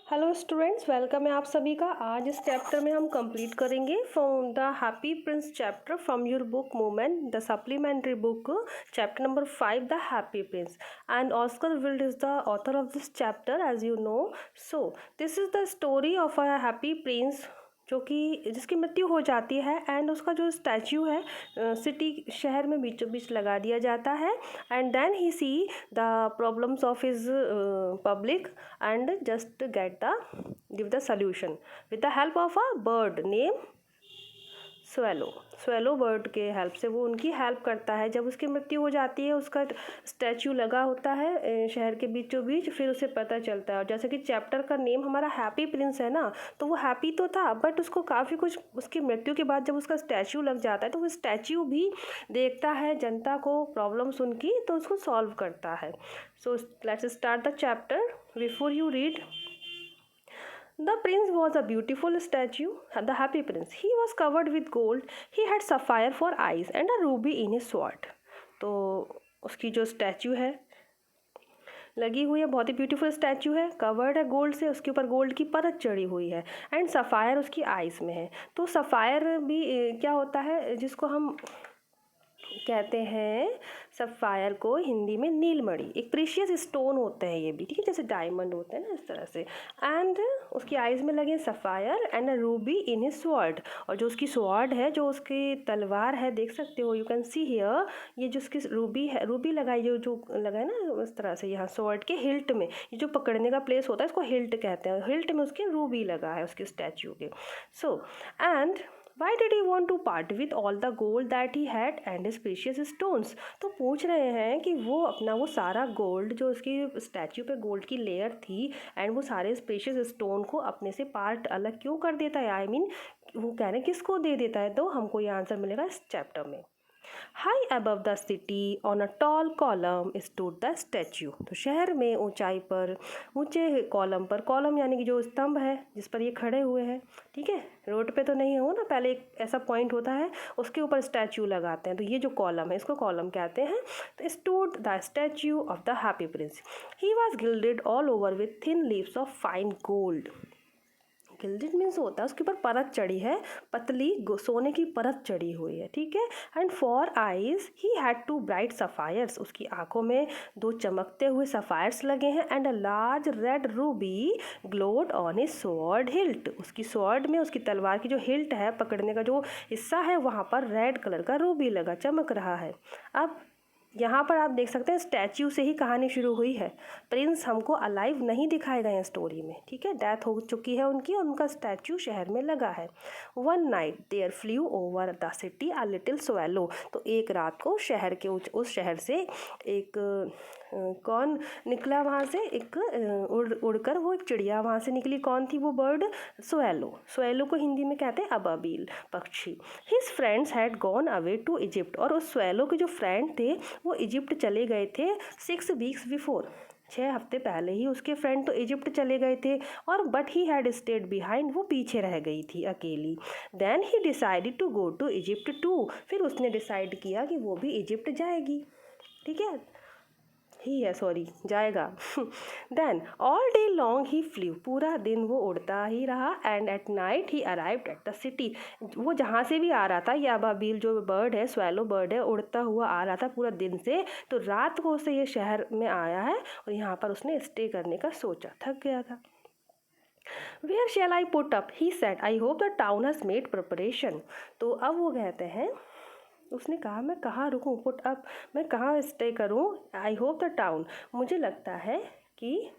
Hello students, welcome है आप सभी का। आज इस चैप्टर में हम कंप्लीट करेंगे from the happy Prince chapter from your book movement the supplementary book chapter number 5 the happy Prince and Oscar Wilde is the author of this chapter as you know. So this is the story of a happy prince जो कि जिसकी मृत्यु हो जाती है and उसका जो statue है सिटी शहर में बीचों बीच लगा दिया जाता है and then he see the problems of his public and just give the solution with the help of a bird name swallow bird के हेल्प से वो उनकी हेल्प करता है। जब उसकी मृत्यु हो जाती है, उसका स्टैचू लगा होता है शहर के बीचों बीच, फिर उसे पता चलता है। और जैसे कि चैप्टर का नेम हमारा हैप्पी प्रिंस है ना, तो वो हैप्पी तो था बट उसको काफ़ी कुछ उसकी मृत्यु के बाद जब उसका स्टैचू लग जाता है तो वो स्टैचू भी देखता है जनता को प्रॉब्लम्स उनकी, तो उसको सॉल्व करता है। So let's start the chapter. Before you read, the prince was a beautiful statue, the happy prince. He was covered with gold. He had sapphire for eyes and a ruby in his sword. तो उसकी जो statue है लगी हुई है, बहुत ही beautiful statue है, कवर्ड है गोल्ड से, उसके ऊपर गोल्ड की परत चढ़ी हुई है एंड सफ़ायर उसकी आइज़ में है। तो सफ़ायर भी क्या होता है, जिसको हम कहते हैं सफ़ायर को हिंदी में नीलमणि, एक प्रीशियस स्टोन होते हैं ये भी, ठीक है, जैसे डायमंड होते हैं ना, इस तरह से। एंड उसकी आइज़ में लगे sapphire and a Ruby in his sword, और जो उसकी स्वॉर्ड है, जो उसकी तलवार है, देख सकते हो, यू कैन सी हियर, ये जो उसकी रूबी है, रूबी लगाई जो लगाए ना इस तरह से, यहाँ स्वॉर्ड के हिल्ट में, ये जो पकड़ने का प्लेस होता है इसको हिल्ट कहते हैं, हिल्ट में उसके रूबी लगा है उसके स्टैचू के। So and Why did he want to part with all the gold that he had and his precious stones? तो पूछ रहे हैं कि वो अपना वो सारा गोल्ड जो उसकी स्टैचू पे गोल्ड की लेयर थी एंड वो सारे प्रेशियस स्टोन को अपने से पार्ट अलग क्यों कर देता है, आई मीन वो कह रहे हैं किसको दे देता है, तो हमको ये आंसर मिलेगा इस चैप्टर में। High above the city on a tall column stood the statue। तो शहर में ऊंचाई पर, ऊंचे कॉलम पर, कॉलम यानी कि जो स्तंभ है जिस पर ये खड़े हुए हैं, ठीक है, रोड पे तो नहीं हो ना, पहले एक ऐसा पॉइंट होता है उसके ऊपर स्टैचू लगाते हैं, तो ये जो कॉलम है इसको कॉलम कहते हैं। तो stood the statue of the happy Prince. He was gilded all over with thin leaves of fine gold. Gilded means होता है उसके ऊपर परत चढ़ी है, पतली सोने की परत चढ़ी हुई है, ठीक है। And for eyes he had two bright sapphires, उसकी आंखों में दो चमकते हुए सफ़ायर्स लगे हैं and a large red ruby glowed on his sword hilt. उसकी स्वॉर्ड में, उसकी तलवार की जो हिल्ट है, पकड़ने का जो हिस्सा है, वहाँ पर रेड कलर का रूबी लगा, चमक रहा है। अब यहाँ पर आप देख सकते हैं स्टैच्यू से ही कहानी शुरू हुई है। प्रिंस हमको अलाइव नहीं दिखाए गए हैं स्टोरी में, ठीक है, डेथ हो चुकी है उनकी और उनका स्टैच्यू शहर में लगा है। One night there flew over the city a little swallow. तो एक रात को शहर के उस शहर से एक कौन निकला वहाँ से, एक उड़कर वो एक चिड़िया वहाँ से निकली। कौन थी वो बर्ड? स्वेलो। स्वेलो को हिंदी में कहते हैं अबाबील, पक्षी। His friends had gone away to Egypt. और उस स्वेलो के जो फ्रेंड थे वो इजिप्ट चले गए थे 6 वीक्स बिफोर। 6 हफ्ते पहले ही उसके फ्रेंड तो इजिप्ट चले गए थे, और but he had stayed behind, वो पीछे रह गई थी अकेली। Then he decided to go to Egypt too. फिर उसने डिसाइड किया कि वो भी इजिप्ट जाएगी, ठीक है, ही है सॉरी, जाएगा। देन ऑल डे लॉन्ग ही फ्लू, पूरा दिन वो उड़ता ही रहा। And at night he arrived at the city. वो जहाँ से भी आ रहा था, ये अबाबील जो बर्ड है, स्वेलो बर्ड है, उड़ता हुआ आ रहा था पूरा दिन से, तो रात को उसे ये शहर में आया है और यहाँ पर उसने स्टे करने का सोचा, थक गया था। Where shall I put up, he said, I hope the town has made preparation. तो अब वो कहते हैं, उसने कहा मैं कहाँ रुकूँ, पुट अप, मैं कहाँ स्टे करूँ, आई होप द टाउन, मुझे लगता है कि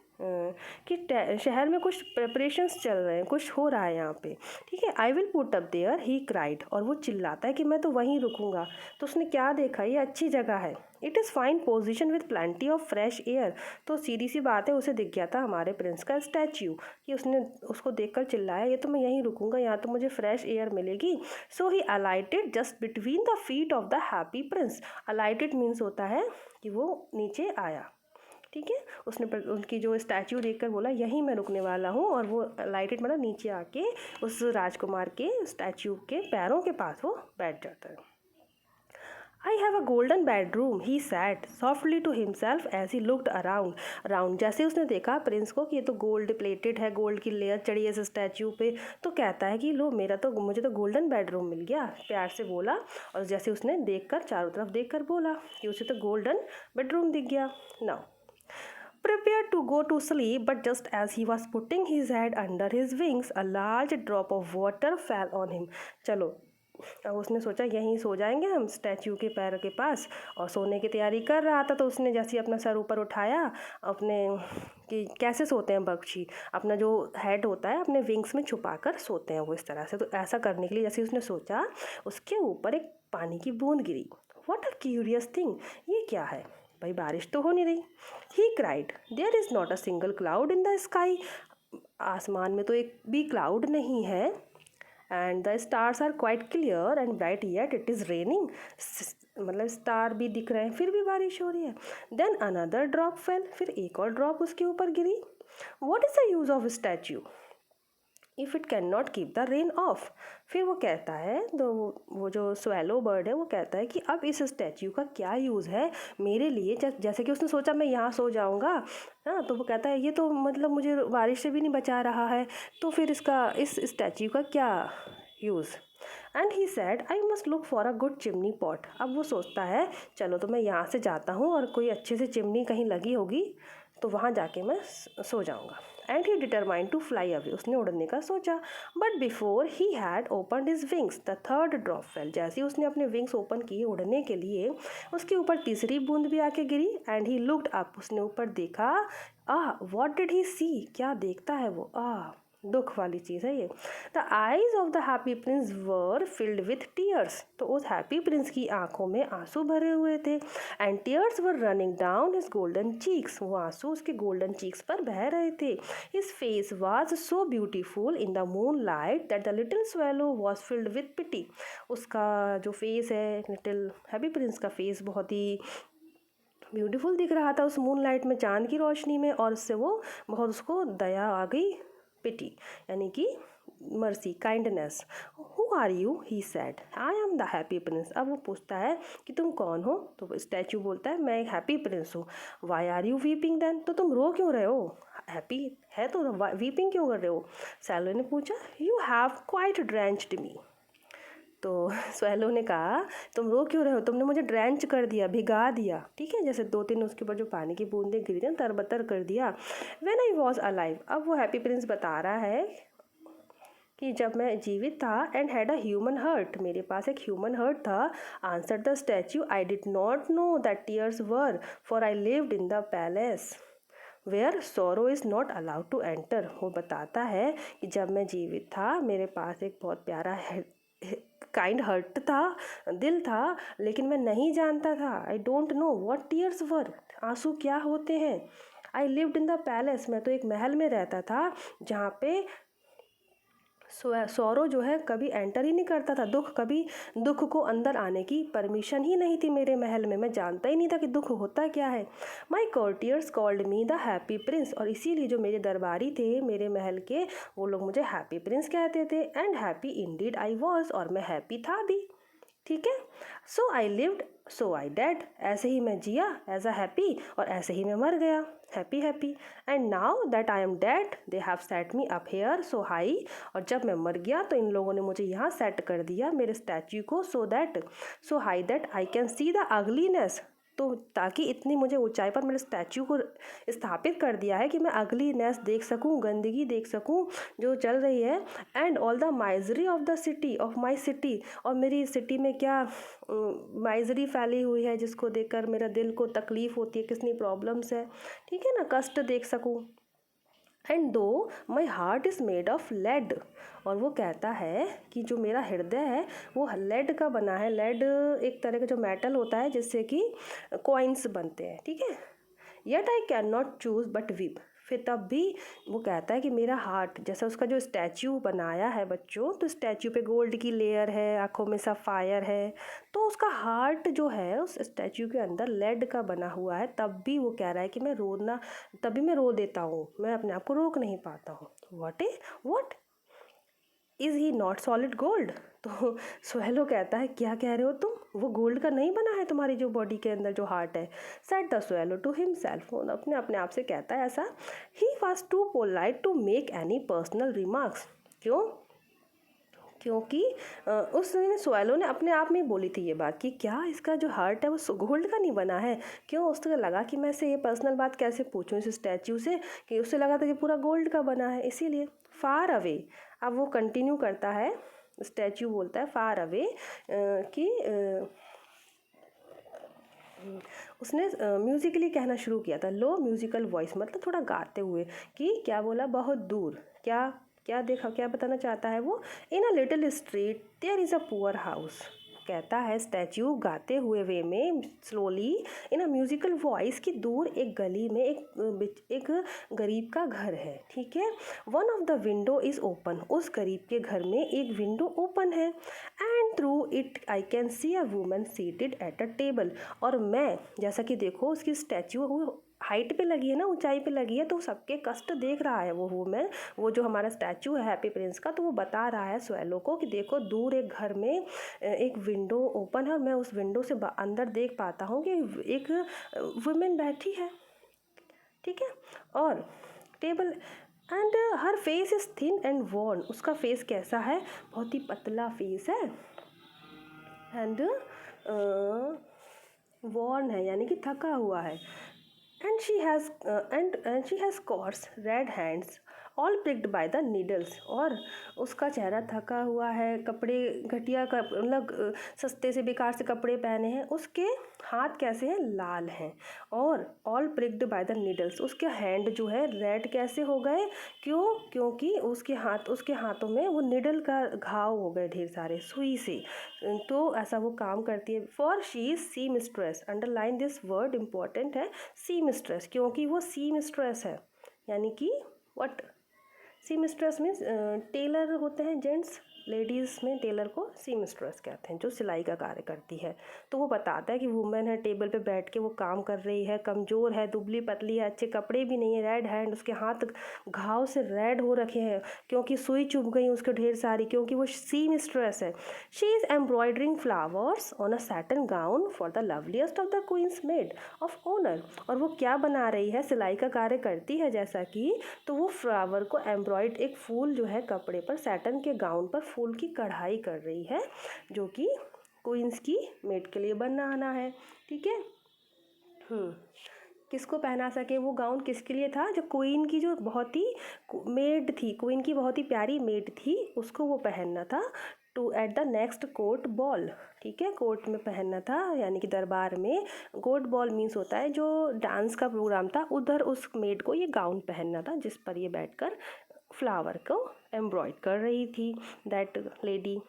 शहर में कुछ प्रिपरेशंस चल रहे हैं, कुछ हो रहा है यहाँ पे, ठीक है। I will put up there, he cried, और वो चिल्लाता है कि मैं तो वहीं रुकूंगा। तो उसने क्या देखा, ये अच्छी जगह है, it is fine position with plenty of fresh air. तो सीधी सी बात है, उसे दिख गया था हमारे प्रिंस का स्टैच्यू, कि उसने उसको देखकर चिल्लाया ये तो मैं यहीं रुकूंगा, यहाँ तो मुझे फ्रेश एयर मिलेगी। So he alighted just between the feet of the happy prince. Alighted means होता है कि वो नीचे आया, ठीक है। उसने उनकी जो स्टैचू देखकर बोला यहीं मैं रुकने वाला हूँ, और वो लाइटेड मतलब नीचे आके उस राजकुमार के स्टैचू के पैरों के पास वो बैठ जाता है। I have a golden bedroom he said softly to himself as he looked around जैसे उसने देखा प्रिंस को कि ये तो गोल्ड प्लेटेड है, गोल्ड की लेयर चढ़ी है इस स्टैचू पे, तो कहता है कि लो मुझे तो गोल्डन बेडरूम मिल गया, प्यार से बोला। और जैसे उसने देखकर चारों तरफ देखकर बोला कि उसे तो गोल्डन बेडरूम दिख गया। Now prepared to go to sleep, but just as he was putting his head under his wings, a large drop of water fell on him. चलो, अब उसने सोचा यहीं सो जाएंगे हम स्टैचू के पैर के पास, और सोने की तैयारी कर रहा था। तो उसने जैसे अपना सर ऊपर उठाया अपने, कि कैसे सोते हैं पक्षी, अपना जो हेड होता है अपने विंग्स में छुपा कर सोते हैं वो इस तरह से। तो ऐसा करने के लिए जैसे उसने सोचा, उसके ऊपर एक पानी की बूंद गिरी। व्हाट अ क्यूरियस थिंग, ये क्या है भाई, बारिश तो हो नहीं रही। He cried, there is not a single cloud in the sky, आसमान में तो एक भी क्लाउड नहीं है। And the stars are quite clear and bright yet it is raining, मतलब स्टार भी दिख रहे हैं फिर भी बारिश हो रही है। देन अनदर ड्रॉप फेल, फिर एक और ड्रॉप उसके ऊपर गिरी। What is the use of statue if it can not keep the rain off. फिर वो कहता है, तो वो जो स्वेलो बर्ड है वो कहता है कि अब इस स्टैच्यू का क्या यूज़ है मेरे लिए। जैसे कि उसने सोचा मैं यहाँ सो जाऊँगा ना, तो वो कहता है ये तो मतलब मुझे बारिश से भी नहीं बचा रहा है, तो फिर इस स्टैच्यू का क्या use. And he sad I must look for a good chimney pot. अब वो सोचता है चलो तो मैं यहाँ से जाता हूँ और कोई अच्छे से चिमनी कहीं लगी होगी तो वहाँ जाके मैं सो जाऊँगा। And he determined to fly away, उसने उड़ने का सोचा। But before he had opened his wings the third drop fell, जैसे ही उसने अपने विंग्स ओपन किए उड़ने के लिए, उसके ऊपर तीसरी बूंद भी आके गिरी। एंड ही लुक्ड अप, उसने ऊपर देखा। व्हाट डिड ही सी, क्या देखता है वो, दुख वाली चीज़ है ये। The eyes of the happy Prince were filled with tears, तो उस हैप्पी प्रिंस की आंखों में आंसू भरे हुए थे। And tears were running down his golden cheeks, वो आंसू उसके गोल्डन चीक्स पर बह रहे थे। His face was so beautiful in the moonlight that the little swallow was filled with pity, उसका जो फेस है लिटिल हैप्पी प्रिंस का फेस बहुत ही ब्यूटीफुल दिख रहा था उस मून लाइट में, चांद की रोशनी में, और उससे वो बहुत उसको दया आ गई, पिटी यानी कि mercy, kindness. Who are you, he said I am the happy Prince. अब वो पूछता है कि तुम कौन हो, तो स्टैचू बोलता है मैं एक हैप्पी प्रिंस हूँ। Why are you weeping then, तो तुम रो क्यों रहे हो, हैप्पी है तो वीपिंग क्यों कर रहे हो। सैलो ने पूछा यू हैव क्वाइट ड्रेंच्ड मी, तो स्वेलो ने कहा तुम रो क्यों रहे हो, तुमने मुझे ड्रेंच कर दिया, भिगा दिया, ठीक है, जैसे दो तीन उसके ऊपर जो पानी की बूंदें गिरी थी तरबतर कर दिया। व्हेन आई वॉज अलाइव, अब वो हैप्पी प्रिंस बता रहा है कि जब मैं जीवित था, and had a human heart, मेरे पास एक ह्यूमन हर्ट था। Answer the statue I did not know that tears were, for I lived in the palace where sorrow is not allowed to enter. वो बताता है कि जब मैं जीवित था मेरे पास एक बहुत प्यारा काइंड हर्ट था, दिल था, लेकिन मैं नहीं जानता था, I don't know what tears were, आंसू क्या होते हैं। I lived in the palace, मैं तो एक महल में रहता था जहाँ पे सौरो जो है कभी एंटर ही नहीं करता था, दुख को अंदर आने की परमिशन ही नहीं थी मेरे महल में, मैं जानता ही नहीं था कि दुख होता क्या है। My courtiers called me the happy prince, और इसीलिए जो मेरे दरबारी थे मेरे महल के, वो लोग मुझे हैप्पी प्रिंस कहते थे। And happy Indeed I was, और मैं हैप्पी था भी, ठीक है। सो I lived so I did, ऐसे ही मैं जिया एज अ हैप्पी, और ऐसे ही मैं मर गया happy happy. And now that I am dead they have set me up here so high, और जब मैं मर गया तो इन लोगों ने मुझे यहाँ सेट कर दिया मेरे स्टैच्यू को, so high that I can see the ugliness, तो ताकि इतनी मुझे ऊंचाई पर मेरे स्टैच्यू को स्थापित कर दिया है कि मैं अगलीनेस देख सकूं, गंदगी देख सकूं जो चल रही है। And all the misery of the city of my city, और मेरी सिटी में क्या माइजरी फैली हुई है जिसको देखकर मेरा दिल को तकलीफ़ होती है, कितनी प्रॉब्लम्स है, ठीक है ना, कष्ट देख सकूं। And though my heart is made of lead, और वो कहता है कि जो मेरा हृदय है वो लेड का बना है। लेड एक तरह का जो मेटल होता है जिससे कि कॉइन्स बनते हैं, ठीक है। Yet I can not choose but weep, फिर तब भी वो कहता है कि मेरा हार्ट, जैसा उसका जो स्टैच्यू बनाया है बच्चों, तो स्टैच्यू पे गोल्ड की लेयर है, आँखों में सफ़ायर है, तो उसका हार्ट जो है उस स्टैच्यू के अंदर लेड का बना हुआ है। तब भी वो कह रहा है कि मैं रोना, तभी मैं रो देता हूँ, मैं अपने आप को रोक नहीं पाता हूँ। What is he not solid gold, तो स्वेलो कहता है क्या कह रहे हो तुम, वो गोल्ड का नहीं बना है तुम्हारी जो बॉडी के अंदर जो हार्ट है। Said the swallow to himself, वो अपने अपने आप से कहता है ऐसा। He was too polite to make any personal remarks, क्यों, क्योंकि उसने स्वेलो ने अपने आप में ही बोली थी ये बात कि क्या इसका जो हार्ट है वो गोल्ड का नहीं बना है, क्यों उसको लगा कि मैं से ये पर्सनल बात कैसे पूछूं इस स्टैच्यू से, कि उससे लगा था कि पूरा गोल्ड का बना है इसीलिए। फार अवे, अब वो कंटिन्यू करता है, स्टैच्यू बोलता है फार अवे कि उसने म्यूजिकली कहना शुरू किया था, लो म्यूजिकल वॉइस मतलब थोड़ा गाते हुए, कि क्या बोला, बहुत दूर, क्या क्या देखा, क्या बताना चाहता है वो, in a little street there is a poor house, कहता है स्टैच्यू गाते हुए वे में slowly in a musical voice कि दूर एक गली में एक गरीब का घर है, ठीक है। One of the window is open, उस गरीब के घर में एक विंडो ओपन है, and through it I can C a woman seated at a table, और मैं, जैसा कि देखो उसकी स्टैच्यू वो हाइट पे लगी है ना, ऊंचाई पे लगी है, तो सबके कष्ट देख रहा है वो वुमेन, वो जो हमारा स्टैचू है हैप्पी प्रिंस का, तो वो बता रहा है स्वेलो को कि देखो दूर एक घर में एक विंडो ओपन है और मैं उस विंडो से अंदर देख पाता हूँ कि एक वुमेन बैठी है, ठीक है। और table and her face is thin and worn, उसका फेस कैसा है, बहुत ही पतला फेस है, एंड वॉर्न है यानी कि थका हुआ है, and she has coarse red hands all pricked by the needles, और उसका चेहरा थका हुआ है, कपड़े घटिया मतलब सस्ते से बेकार से कपड़े पहने हैं, उसके हाथ कैसे हैं, लाल हैं, और all pricked by the needles, उसके हैंड जो है रेड कैसे हो गए, क्यों, क्योंकि उसके हाथों में वो निडल का घाव हो गए ढेर सारे सुई से, तो ऐसा वो काम करती है। For she is seamstress, underline this word important है, सी मिस्ट्रेस, क्योंकि वो सी मिस्ट्रेस है, यानी कि what, seamstress means tailor होते हैं जेंट्स, लेडीज़ में टेलर को सी मिस्ट्रेस कहते हैं, जो सिलाई का कार्य करती है। तो वो बताता है कि वुमेन है, टेबल पे बैठ के वो काम कर रही है, कमज़ोर है, दुबली पतली है, अच्छे कपड़े भी नहीं है, रेड हैंड, उसके हाथ घाव से रेड हो रखे हैं क्योंकि सुई चुभ गई उसके ढेर सारी, क्योंकि वो सी मिस्ट्रेस है। She is embroidering flowers on a satin gown for the loveliest of the queen's maid of honour, और वो क्या बना रही है, सिलाई का कार्य करती है जैसा कि, तो वो फ्लावर को एम्ब्रॉयड, एक फूल जो है कपड़े पर, सैटन के गाउन पर फूल की कढ़ाई कर रही है, जो कि क्वींस की मेड के लिए बनाना है, ठीक है। किसको पहना सके वो गाउन, किसके लिए था, जो क्वीन की जो बहुत ही मेड थी, क्वीन की बहुत ही प्यारी मेड थी, उसको वो पहनना था, to at the next court ball, ठीक है, कोर्ट में पहनना था, यानी कि दरबार में, कोर्ट बॉल मीन्स होता है जो डांस का प्रोग्राम था, उधर उस मेड को ये गाउन पहनना था जिस पर ये बैठकर फ्लावर को एम्ब्रॉयड कर रही थी, that lady.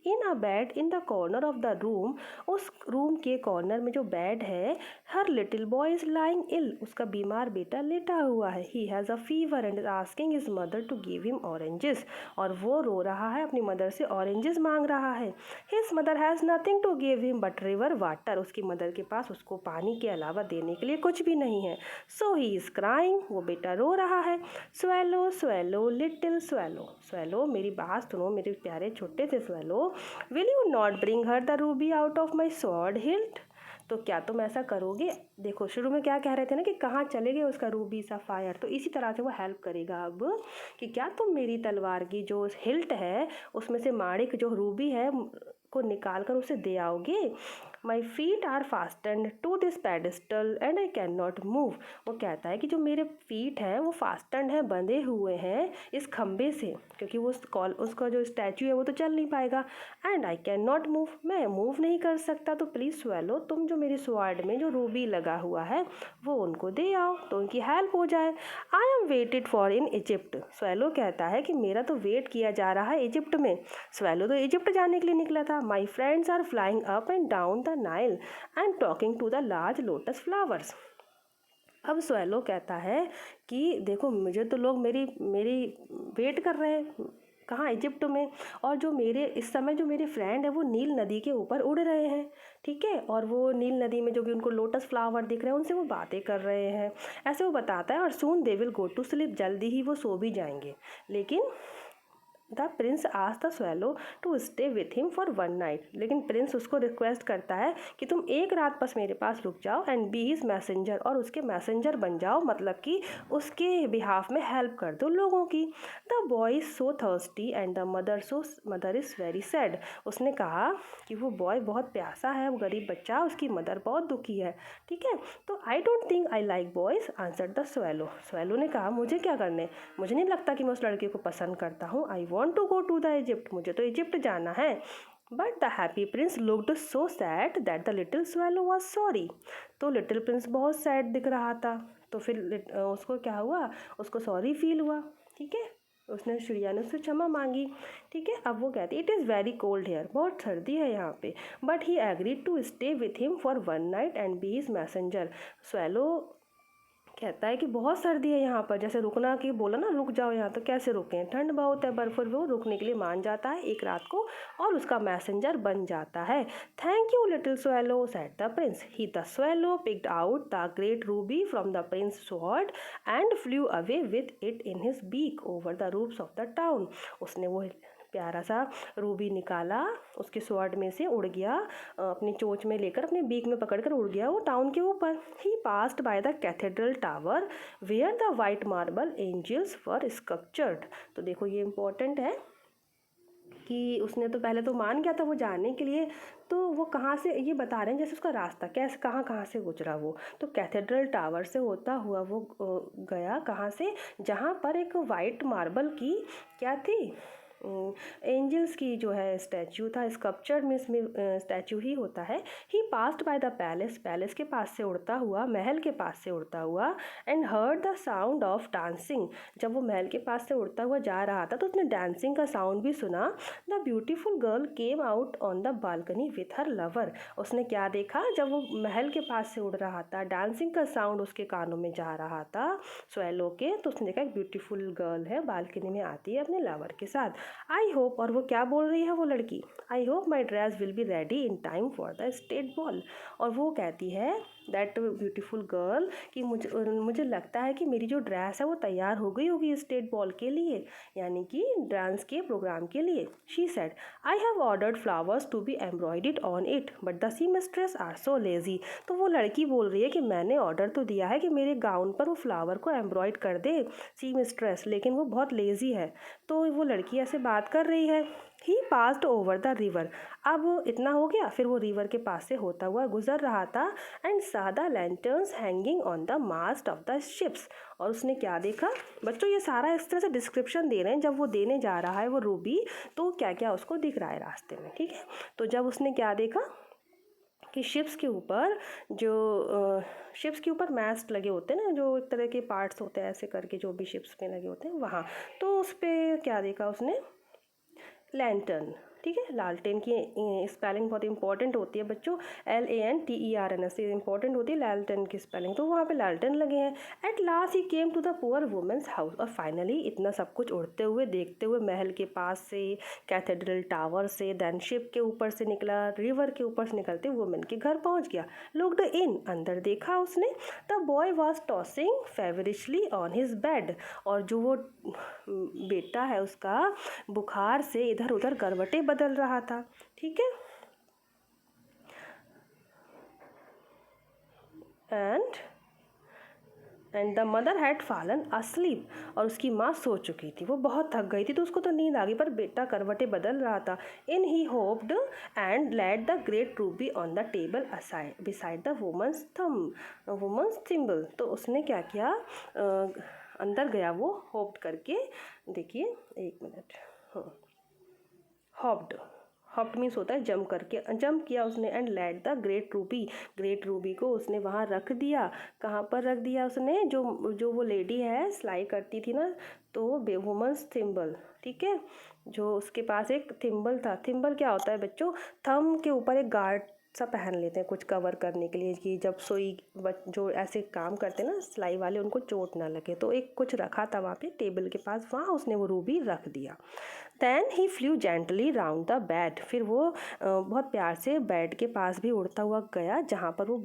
In a bed in the corner of the room, उस रूम के कॉर्नर में जो बेड है, her little boy is lying ill, उसका बीमार बेटा लेटा हुआ है, he has a fever and is asking his mother to give him oranges, और वो रो रहा है, अपनी मदर से ऑरेंजेस मांग रहा है। His mother has nothing to give him but river water, उसकी मदर के पास उसको पानी के अलावा देने के लिए कुछ भी नहीं है। सो ही इज़ क्राइंग, वो बेटा रो रहा है। Swallow swallow little swallow, swallow मेरी बात सुनो मेरे प्यारे छोटे से swallow, will you not bring her the Ruby out of my sword hilt, तो क्या तुम ऐसा करोगे, देखो शुरू में क्या कह रहे थे ना कि कहाँ चले गए उसका रूबी सफ़ायर, तो इसी तरह से वो हेल्प करेगा अब, कि क्या तुम मेरी तलवार की जो हिल्ट है उसमें से माणिक जो रूबी है को निकाल कर उसे दे आओगे। My feet are fastened to this pedestal and I can not move, वो कहता है कि जो मेरे फीट हैं वो फास्टन है, बंधे हुए हैं इस खम्भे से, क्योंकि वो उसका जो स्टैचू है वो तो चल नहीं पाएगा, and I can not move, मैं मूव नहीं कर सकता, तो प्लीज़ स्वेलो तुम जो मेरी स्वॉर्ड में जो रूबी लगा हुआ है वो उनको दे आओ तो उनकी हेल्प हो जाए। I am waited for in Egypt, swallow कहता है कि मेरा तो वेट किया जा रहा है इजिप्ट में, स्वेलो तो इजिप्ट जाने के लिए निकला था। My friends are flying up and down the Nile and talking to the large lotus flowers, अब स्वेलो कहता है कि देखो मुझे तो लोग मेरी मेरी वेट कर रहे हैं कहाँ, इजिप्ट में, और जो मेरे इस समय जो मेरे फ्रेंड है वो नील नदी के ऊपर उड़ रहे हैं, ठीक है, और वो नील नदी में जो भी उनको लोटस फ्लावर दिख रहे हैं उनसे वो बातें कर रहे हैं, ऐसे वो बताता है। और soon they will go to sleep, जल्दी ही वो सो भी जाएंगे, लेकिन the prince asked the swallow to stay with him for one night. लेकिन प्रिंस उसको रिक्वेस्ट करता है कि तुम एक रात बस मेरे पास रुक जाओ एंड बी हिज मैसेंजर, और उसके मैसेंजर बन जाओ, मतलब कि उसके बिहाफ में हेल्प कर दो लोगों की। The boy is so thirsty and the mother is very sad. उसने कहा कि वो बॉय बहुत प्यासा है, वो गरीब बच्चा, उसकी मदर बहुत दुखी है। ठीक है, तो I don't think I like boys answered the swallow. Swallow ने कहा मुझे क्या करने, मुझे नहीं लगता कि मैं उस लड़के को पसंद करता हूँ। I want to go to the Egypt, मुझे तो इजिप्ट जाना है। But the happy Prince looked so sad that the little swallow was sorry. तो लिटिल प्रिंस बहुत सैड दिख रहा था, तो फिर उसको क्या हुआ, उसको सॉरी फील हुआ। ठीक है, उसने चिड़िया ने उससे क्षमा मांगी। ठीक है, अब वो कहती it is very cold here, बहुत सर्दी है यहाँ पे। But he agreed to stay with him for one night and be his messenger. Swallow कहता है कि बहुत सर्दी है यहाँ पर, जैसे रुकना कि बोला ना रुक जाओ यहाँ, तो कैसे रुकें, ठंड बहुत है, बर्फ, वो रुकने के लिए मान जाता है एक रात को और उसका मैसेंजर बन जाता है। Thank you little swallow said the prince. He the swallow picked out the great ruby from the prince sword and flew away with it in his beak over the roofs of the town. उसने वो प्यारा सा Ruby निकाला, उसके sword में से उड़ गया, अपनी चोंच में लेकर अपने बीक में पकड़कर उड़ गया वो टाउन के ऊपर। He passed by the cathedral tower where the white marble angels were sculptured. तो देखो ये इम्पोर्टेंट है कि उसने तो पहले तो मान गया था वो जाने के लिए, तो वो कहाँ से, ये बता रहे हैं जैसे उसका रास्ता कैसे कहाँ कहाँ से गुजरा वो। तो कैथेड्रल टावर से होता हुआ वो गया कहाँ से, जहाँ पर एक वाइट मार्बल की क्या थी, एंजल्स की जो है स्टैचू था, स्कल्पचर में इसमें स्टैचू ही होता है। He passed by the palace, palace के पास से उड़ता हुआ, महल के पास से उड़ता हुआ, and heard the sound of dancing. जब वो महल के पास से उड़ता हुआ जा रहा था तो उसने डांसिंग का साउंड भी सुना। The beautiful girl came out on the balcony with her lover. उसने क्या देखा, जब वो महल के पास से उड़ रहा था, डांसिंग का साउंड उसके कानों में जा रहा था स्वेलो के, तो उसने देखा एक ब्यूटीफुल गर्ल है बालकनी में आती है अपने लवर के साथ। आई होप, और वो क्या बोल रही है वो लड़की, I hope my dress will be ready in time for the state ball. और वो कहती है दैट ब्यूटीफुल गर्ल कि मुझे लगता है कि मेरी जो ड्रेस है वो तैयार हो गई होगी स्टेट बॉल के लिए, यानी कि डांस के प्रोग्राम के लिए। She said I have ordered flowers to be embroidered on it but the seamstress are so lazy. तो वो लड़की बोल रही है कि मैंने ऑर्डर तो दिया है कि मेरे गाउन पर वो फ्लावर को एम्ब्रॉयड कर दे सी मिस्ट्रेस, लेकिन वो बहुत लेज़ी है। तो वो लड़की ऐसे बात कर रही है। He passed over the river, अब इतना हो गया, फिर वो रिवर के पास से होता हुआ गुजर रहा था and saw the lanterns hanging on the mast of the ships. और उसने क्या देखा, बच्चों ये सारा इस तरह से डिस्क्रिप्शन दे रहे हैं, जब वो देने जा रहा है वो रूबी, तो क्या क्या उसको दिख रहा है रास्ते में। ठीक है, तो जब उसने क्या देखा कि शिप्स के ऊपर शिप्स के ऊपर मैस्ट लगे होते हैं ना, जो एक तरह के पार्ट्स होते हैं ऐसे करके, जो भी शिप्स में लगे होते हैं वहाँ, तो उस पर क्या देखा उसने, लैंटर्न। ठीक है, लालटेन की स्पेलिंग बहुत इंपॉर्टेंट होती है बच्चों, LANTERN से इंपॉर्टेंट होती है लालटेन की स्पेलिंग, तो वहाँ पे लालटेन लगे हैं। At last he came to the poor women's house, और फाइनली इतना सब कुछ उड़ते हुए देखते हुए महल के पास से, कैथेड्रल टावर से, देन शिप के ऊपर से निकला, रिवर के ऊपर से निकलते वुमेन के घर पहुँच गया। लुक्ड इन, अंदर देखा उसने, the boy was tossing feverishly on his bed, और जो वो बेटा है उसका बुखार से इधर उधर करवटें बदल रहा था। ठीक है, and the mother had fallen asleep, और उसकी माँ सो चुकी थी, वो बहुत थक गई थी तो उसको तो नींद आ गई, पर बेटा करवटें बदल रहा था। In he hopped and laid the great ruby on the table aside beside the woman's thimble. तो उसने क्या किया, अंदर गया वो होप्ड करके, देखिए एक मिनट, हाँ, हॉप्ड मीन्स होता है जंप करके, जंप किया उसने, and let the great Ruby को उसने वहाँ रख दिया। कहाँ पर रख दिया उसने, जो वो लेडी है सिलाई करती थी ना, तो वुमेंस थिम्बल। ठीक है, जो उसके पास एक थिम्बल था, थिम्बल क्या होता है बच्चों, थंब के ऊपर एक गार्ड सा पहन लेते हैं कुछ कवर करने के लिए, कि जब जो ऐसे काम करते हैं ना सिलाई वाले, उनको चोट ना लगे, तो एक कुछ रखा था वहाँ पे टेबल के पास, वहाँ उसने वो रूबी रख दिया। Then he flew gently round the bed, फिर वो बहुत प्यार से बेड के पास भी उड़ता हुआ गया जहाँ पर वो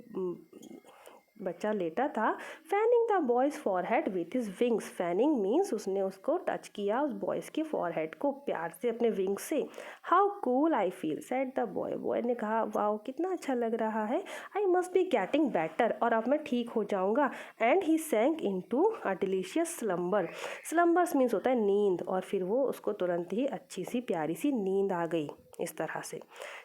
बच्चा लेटा था, fanning the boys forehead with his wings. Fanning means उसने उसको टच किया उस बॉयज़ के फॉरहेड को प्यार से अपने विंग्स से। How cool I feel said the boy. Boy ने कहा वाओ कितना अच्छा लग रहा है। I must be getting better, और अब मैं ठीक हो जाऊंगा। And he sank into a delicious slumber. Slumbers means होता है नींद, और फिर वो उसको तुरंत ही अच्छी सी प्यारी सी नींद आ गई इस तरह से।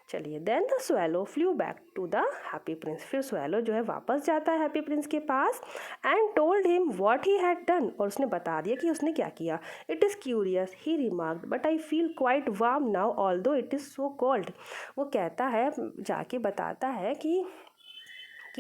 चलिए, then the swallow flew back to the happy prince. फिर स्वेलो जो है वापस जाता है हैप्पी प्रिंस के पास and told him what he had done, और उसने बता दिया कि उसने क्या किया। It is curious he remarked but I feel quite warm now although it is so cold. वो कहता है, जाके बताता है कि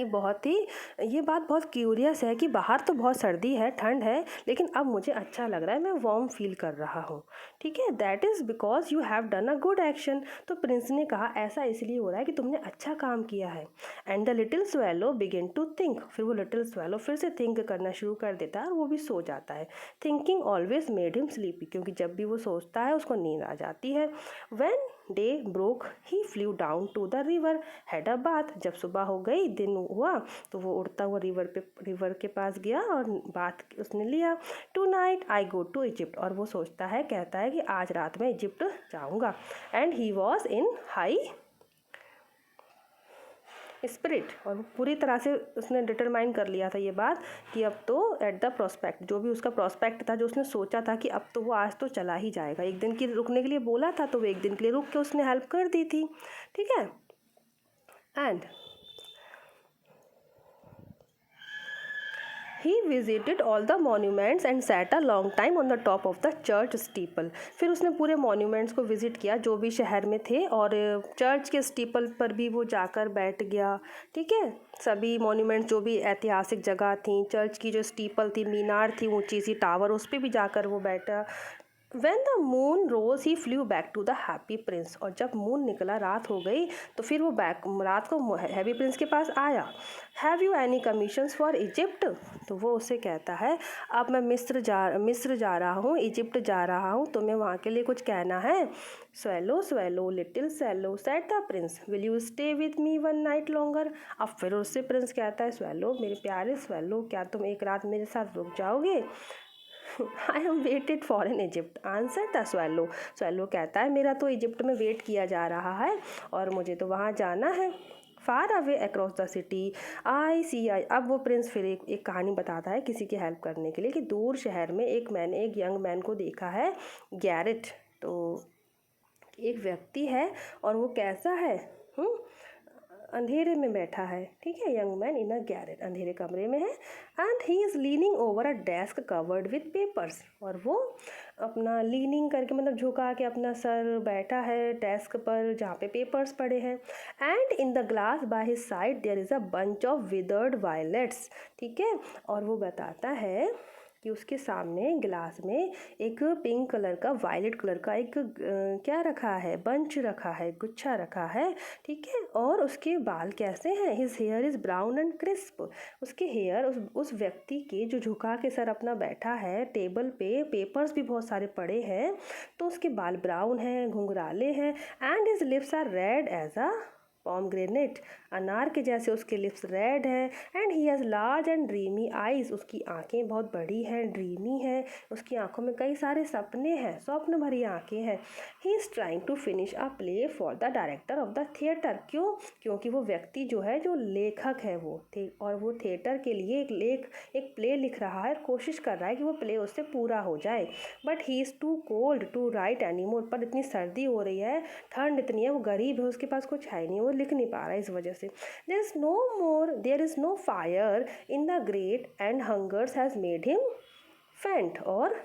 बहुत ही ये बात बहुत क्यूरियस है कि बाहर तो बहुत सर्दी है, ठंड है, लेकिन अब मुझे अच्छा लग रहा है, मैं वार्म फील कर रहा हूँ। ठीक है, that is because you have done a good action. तो प्रिंस ने कहा ऐसा इसलिए हो रहा है कि तुमने अच्छा काम किया है। And the little swallow begin to think. फिर वो लिटिल स्वेलो फिर से थिंक करना शुरू कर देता है और वो भी सो जाता है। Thinking always made him sleepy, क्योंकि जब भी वो सोचता है उसको नींद आ जाती है। When day broke he flew down to the river had a bath. जब सुबह हो गई, दिन हुआ, तो वो उड़ता हुआ रिवर के पास गया और बाथ उसने लिया। Tonight I go to Egypt, और वो सोचता है, कहता है कि आज रात में इजिप्ट जाऊंगा। And he was in high spirit, और वो पूरी तरह से उसने डिटरमाइन कर लिया था ये बात कि अब तो एट द प्रोस्पेक्ट, जो भी उसका प्रोस्पेक्ट था, जो उसने सोचा था कि अब तो वो आज तो चला ही जाएगा। एक दिन के रुकने के लिए बोला था तो वो एक दिन के लिए रुक के उसने हेल्प कर दी थी। ठीक है, and he visited all the monuments and set a long time on the top of the church steeple. फिर उसने पूरे मॉन्यूमेंट्स को विजिट किया जो भी शहर में थे, और चर्च के स्टीपल पर भी वो जाकर बैठ गया। ठीक है, सभी मॉन्यूमेंट्स जो भी ऐतिहासिक जगह थी, चर्च की जो स्टीपल थी, मीनार थी, ऊंची सी टावर, उस पर भी जाकर वो बैठा। When the moon rose he flew back to the happy prince। और जब मून निकला, रात हो गई, तो फिर वो रात को हैप्पी प्रिंस के पास आया। Have you any commissions for Egypt. तो वो उससे कहता है अब मैं मिस्र जा रहा हूँ, इजिप्ट जा रहा हूँ, तो मैं वहाँ के लिए कुछ कहना है। Swallow swallow little swallow said the Prince will you stay with me one night longer. अब फिर उससे प्रिंस कहता है स्वेलो मेरे प्यारे स्वेलो, क्या तुम एक रात मेरे साथ रुक जाओगे। I am waited for in Egypt answer the swallow. Swallow कहता है मेरा तो इजिप्ट में वेट किया जा रहा है और मुझे तो वहाँ जाना है। Far away across the city I see I. अब वो प्रिंस फिर एक कहानी बताता है किसी की हेल्प करने के लिए कि दूर शहर में एक यंग मैन को देखा है, गैरेट। तो एक व्यक्ति है और वो कैसा है, अंधेरे में बैठा है। ठीक है, young man in a Garrett, अंधेरे कमरे में है। And he is leaning over a desk covered with papers. और वो अपना लीनिंग करके मतलब झुका के अपना सर बैठा है डेस्क पर जहाँ पे पेपर्स पड़े हैं। And in the glass by his side there is a bunch of withered violets. ठीक है, और वो बताता है कि उसके सामने गिलास में एक पिंक कलर का, वायलेट कलर का एक क्या रखा है, बंच रखा है, गुच्छा रखा है। ठीक है, और उसके बाल कैसे हैं, his here is brown and crisp. उसके हेयर उस व्यक्ति के जो झुका के सर अपना बैठा है टेबल पे, पेपर्स भी बहुत सारे पड़े हैं, तो उसके बाल ब्राउन हैं, घुंघराले हैं। And his lips are red as a pomegranate, अनार के जैसे उसके लिप्स रेड हैं। And he has large and dreamy eyes, उसकी आंखें बहुत बड़ी हैं, ड्रीमी हैं, उसकी आंखों में कई सारे सपने हैं, स्वप्न भरी आंखें हैं। He is trying to finish a play for the director of the theatre. क्यों? क्योंकि वो व्यक्ति जो है, जो लेखक है वो थे, और वो थिएटर के लिए एक प्ले लिख रहा है, कोशिश कर रहा है कि वो प्ले उससे पूरा हो जाए। But he is too cold to write any more. पर इतनी सर्दी हो रही है, ठंड इतनी है, वो गरीब है, उसके पास कुछ है नहीं, वो लिख नहीं पा रहा है इस वजह से। There is no fire in the grate and hungers has made him faint. और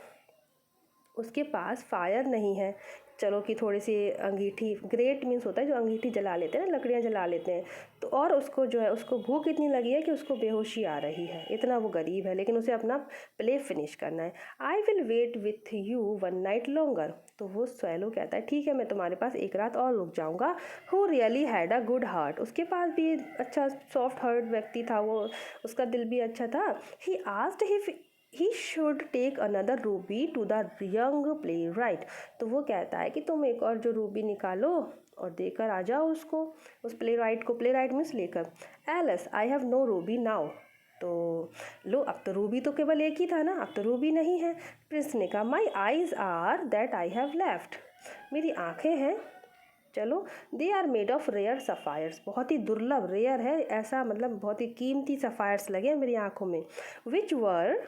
उसके पास फायर नहीं है, चलो कि थोड़ी सी अंगीठी, ग्रेट मीन्स होता है जो अंगीठी जला लेते हैं ना, लकड़ियाँ जला लेते हैं, तो और उसको जो है, उसको भूख इतनी लगी है कि उसको बेहोशी आ रही है, इतना वो गरीब है, लेकिन उसे अपना प्ले फिनिश करना है। I will wait with you one night longer. तो वो स्वेलो कहता है ठीक है, मैं तुम्हारे पास एक रात और रुक जाऊँगा। Who really had a good heart, उसके पास भी अच्छा सॉफ्ट हार्ट व्यक्ति था वो, उसका दिल भी अच्छा था। He asked he should take another ruby to the young playwright. तो वो कहता है कि तुम एक और जो रूबी निकालो और देकर आ जाओ उसको, उस प्ले राइट को, प्ले राइट मीन्स लेकर। Alas I have no ruby now. तो लो, अब तो रूबी तो केवल एक ही था ना, अब तो रूबी नहीं है। प्रिंस ने कहा my eyes are that I have left, मेरी आँखें हैं, चलो, they are made of rare sapphires, बहुत ही दुर्लभ, रेयर है ऐसा मतलब बहुत ही कीमती सफ़ायर्स लगे हैं मेरी आँखों में। विच वर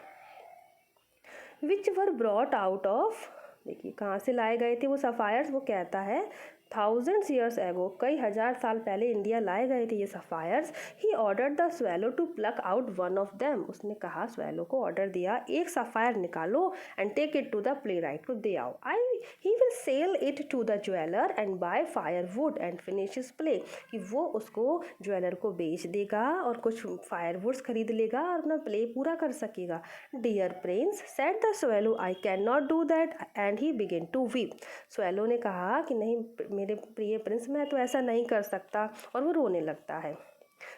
ब्रॉट आउट ऑफ, देखिए कहाँ से लाए गए थे वो सफ़ायर्स, वो कहता है थाउजेंड्स ईयर्स एगो, कई हजार साल पहले इंडिया लाए गए थे ये sapphires. He order the swallow to pluck out one of them, उसने कहा स्वेलो को ऑर्डर दिया एक सफ़ायर निकालो and take it to the playwright को दे आओ। He will sell it to the jeweller and buy firewood and finish his play, कि वो उसको ज्वेलर को बेच देगा और कुछ फायर वुड्स खरीद लेगा और अपना प्ले पूरा कर सकेगा। Dear prince said the swallow I can not do that and he begin to weep, swallow ने कहा कि नहीं मेरे प्रिय प्रिंस, मैं तो ऐसा नहीं कर सकता, और वो रोने लगता है।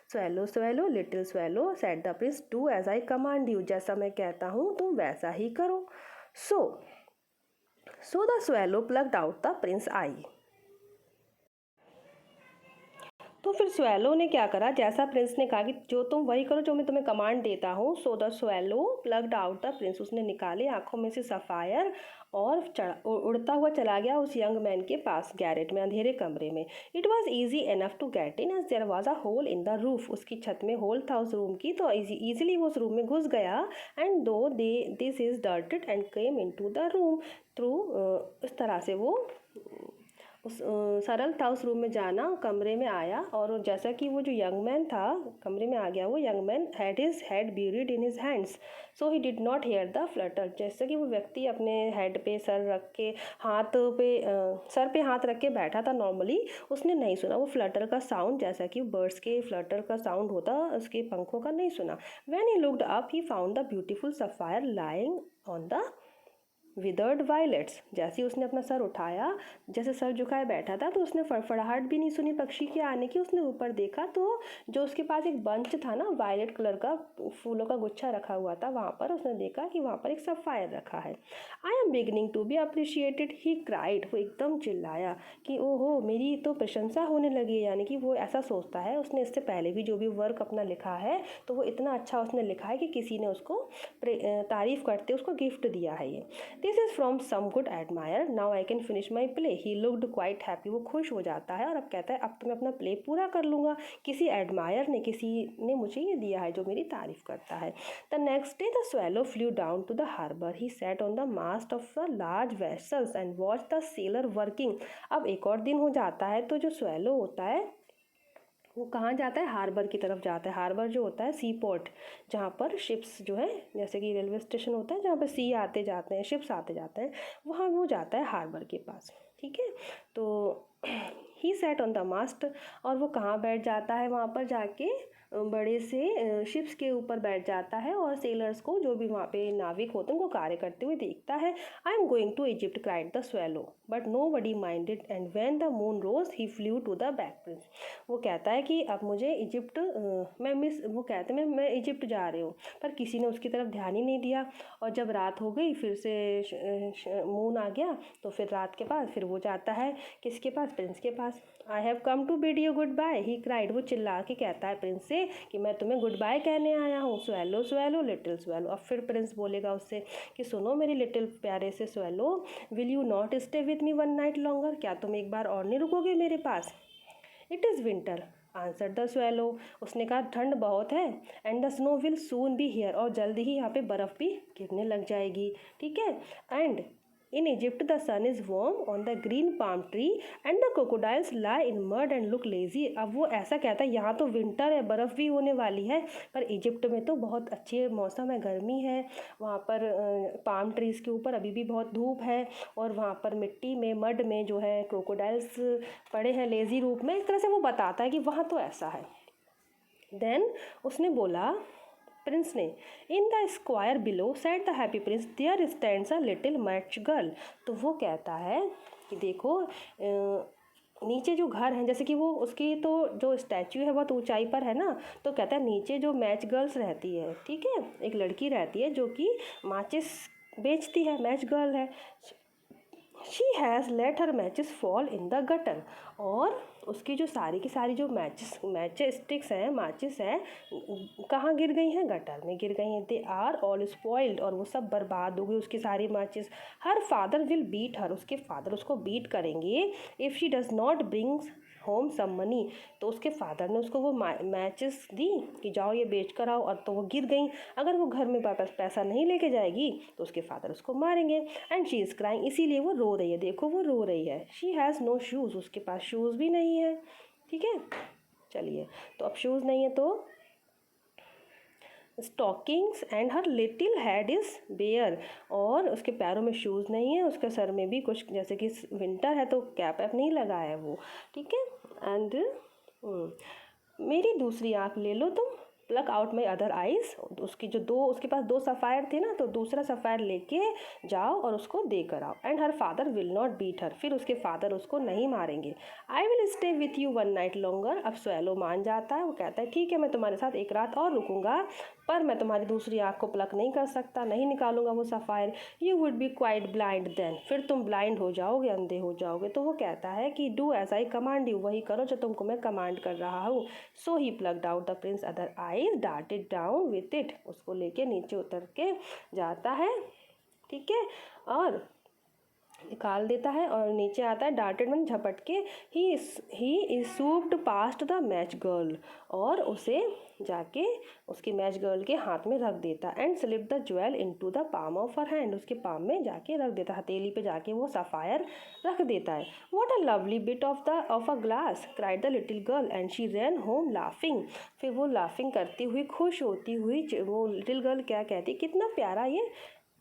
Swallow swallow little swallow said the prince do as I command you, जैसा मैं कहता हूँ तुम वैसा ही करो। So the swallow plucked out the prince eye, तो फिर स्वेलो ने क्या करा, जैसा प्रिंस ने कहा कि जो तुम वही करो जो मैं तुम्हें कमांड देता हूँ। So the swallow plucked out the prince, उसने निकाले आंखों में से सफ़ायर और उड़ता हुआ चला गया उस यंग मैन के पास, गैरेट में, अंधेरे कमरे में। It was easy enough to get in as there was a hole in the roof, उसकी छत में होल था उस रूम की, तो ईजिली वो उस रूम में घुस गया। And though this is darted and came into the room through, इस तरह से वो उस सरल था उस रूम में जाना, कमरे में आया, और जैसा कि वो जो यंग मैन था कमरे में आ गया, वो young man had his head buried in his hands so he did not here the Flutter, जैसे कि वो व्यक्ति अपने हेड पे सर रख के सर पे हाथ रख के बैठा था नॉर्मली, उसने नहीं सुना वो फ्लटर का साउंड, जैसा कि बर्ड्स के फ्लटर का साउंड होता उसके पंखों का, नहीं सुना। When he looked up he found the beautiful sapphire lying on the withered violets, जैसे ही उसने अपना सर उठाया, जैसे सर झुकाए बैठा था, तो उसने फड़फड़ाहट भी नहीं सुनी पक्षी के आने की, उसने ऊपर देखा तो जो उसके पास एक बंच था ना, वायलेट कलर का फूलों का गुच्छा रखा हुआ था, वहाँ पर उसने देखा कि वहाँ पर एक सफ़ायर रखा है। I am beginning to be appreciated he cried, वो एकदम चिल्लाया कि ओहो मेरी तो प्रशंसा होने लगी है, यानी कि वो ऐसा सोचता है, उसने इससे पहले भी जो भी वर्क अपना लिखा है तो वो इतना अच्छा उसने लिखा है कि किसी ने उसको तारीफ़ करते उसको गिफ्ट दिया है ये। This is from some good admirer, now I can finish my play, he looked quite happy, वो खुश हो जाता है और अब कहता है अब तो मैं अपना प्ले पूरा कर लूँगा, किसी एडमायर ने, किसी ने मुझे ये दिया है जो मेरी तारीफ़ करता है। The next day the swallow flew down to the harbour, he sat on the mast of the large vessels and watch the sailor working. अब एक और दिन हो जाता है, तो जो स्वेलो होता है वो कहाँ जाता है, हार्बर की तरफ जाता है। हार्बर जो होता है सी पोर्ट, जहाँ पर शिप्स जो है, जैसे कि रेलवे स्टेशन होता है जहाँ पर सी आते जाते हैं, शिप्स आते जाते हैं, वहाँ वो जाता है हार्बर के पास, ठीक है। तो ही सेट ऑन द मास्ट, और वो कहाँ बैठ जाता है, वहाँ पर जाके बड़े से शिप्स के ऊपर बैठ जाता है और सेलर्स को, जो भी वहाँ पे नाविक होते हैं, उनको कार्य करते हुए देखता है। I am going to Egypt cried the swallow but nobody minded and when the moon rose he flew to the back prince, वो कहता है कि अब मुझे इजिप्ट वो कहते हैं मैं इजिप्ट जा रही हूँ, पर किसी ने उसकी तरफ ध्यान ही नहीं दिया। और जब रात हो गई, फिर से मून आ गया, तो फिर रात के बाद फिर वो जाता है किसके पास, प्रिंस के पास। I have come to bid you goodbye he cried, वो चिल्ला के कहता है प्रिंस से कि मैं तुम्हें गुड बाय कहने आया हूँ। स्वेलो स्वेलो लिटिल स्वेलो, अब फिर प्रिंस बोलेगा उससे कि सुनो मेरी लिटिल प्यारे से swallow, will you not stay with me one night longer, क्या तुम एक बार और नहीं रुकोगे मेरे पास। It is winter answer the swallow, उसने कहा ठंड बहुत है, and the snow will soon be here, और जल्दी ही यहाँ पे बर्फ़ भी गिरने लग जाएगी, ठीक है। And in Egypt the sun is warm on the green palm tree and the crocodiles lie in mud and look lazy। अब वो ऐसा कहता है यहाँ तो विंटर है, बर्फ़ भी होने वाली है, पर इजिप्ट में तो बहुत अच्छे मौसम है, गर्मी है, वहाँ पर पाम ट्रीज़ के ऊपर अभी भी बहुत धूप है, और वहाँ पर मिट्टी में, मड में जो है क्रोकोडाइल्स पड़े हैं लेज़ी रूप में, इस तरह से वो बताता है कि वहाँ तो ऐसा है। देन उसने बोला प्रिंस ने, in the square below said the happy prince there stands a little match girl, तो वो कहता है कि देखो नीचे जो घर हैं, जैसे कि वो उसकी तो जो स्टैचू है बहुत ऊंचाई पर है ना, तो कहता है नीचे जो मैच गर्ल्स रहती है, ठीक है, एक लड़की रहती है जो कि माचिस बेचती है, मैच गर्ल है, she has let her matches fall in the gutter, और उसकी जो सारी की सारी जो मैच स्टिक्स हैं, माचिस हैं, कहाँ गिर गई हैं? गटर में गिर गई हैं। दे आर ऑल स्पॉइल्ड, और वो सब बर्बाद हो गई उसकी सारी माचिस। Her father will beat her, उसके फादर उसको बीट करेंगे if she does not brings home some money. तो उसके फादर ने उसको वो मैचेस दी कि जाओ ये बेच कर आओ, और तो वो गिर गई। अगर वो घर में वापस पैसा नहीं लेके जाएगी तो उसके फादर उसको मारेंगे। एंड शी इज़ क्राइंग, इसीलिए वो रो रही है। देखो वो रो रही है। शी हैज़ नो शूज़, उसके पास शूज़ भी नहीं है। ठीक है, चलिए, तो अब शूज़ नहीं है तो stockings and her little head is bare, और उसके पैरों में शूज़ नहीं है, उसके सर में भी कुछ, जैसे कि विंटर है तो कैप ऐप नहीं लगाया है वो। ठीक है, एंड मेरी दूसरी आँख ले लो तुम, pluck out my other eyes. उसकी जो दो, उसके पास दो सफ़ायर थे ना, तो दूसरा सफ़ायर लेके जाओ और उसको दे कर आओ। And her father will not beat her, फिर उसके फादर उसको नहीं मारेंगे। I will stay with you one night longer, अब स्वेलो मान जाता है। वो कहता है ठीक है, मैं तुम्हारे साथ एक रात और रुकूंगा, पर मैं तुम्हारी दूसरी आँख को प्लक नहीं कर सकता, नहीं निकालूंगा वो sapphire. You would be quite blind then, फिर तुम ब्लाइंड हो जाओगे, अंधे हो जाओगे। तो वो कहता है कि do as I command you, वही करो जो तुमको मैं कमांड कर रहा हूँ। So he plucked out the prince other eyes, darted down with it, उसको लेके नीचे उतर के जाता है। ठीक है, और निकाल देता है और नीचे आता है, डार्टेड में झपट के। He is swooped past the match girl, और उसे जाके उसकी मैच गर्ल के हाथ में रख देता। And slip the jewel into the palm of her hand, उसके पाम में जाके रख देता, हथेली पे जाके वो सफ़ायर रख देता है। What a lovely bit of a glass, cried the little girl, and she rain home laughing. फिर वो लाफिंग करती हुई, खुश होती हुई, वो लिटिल गर्ल क्या कहती, कितना प्यारा ये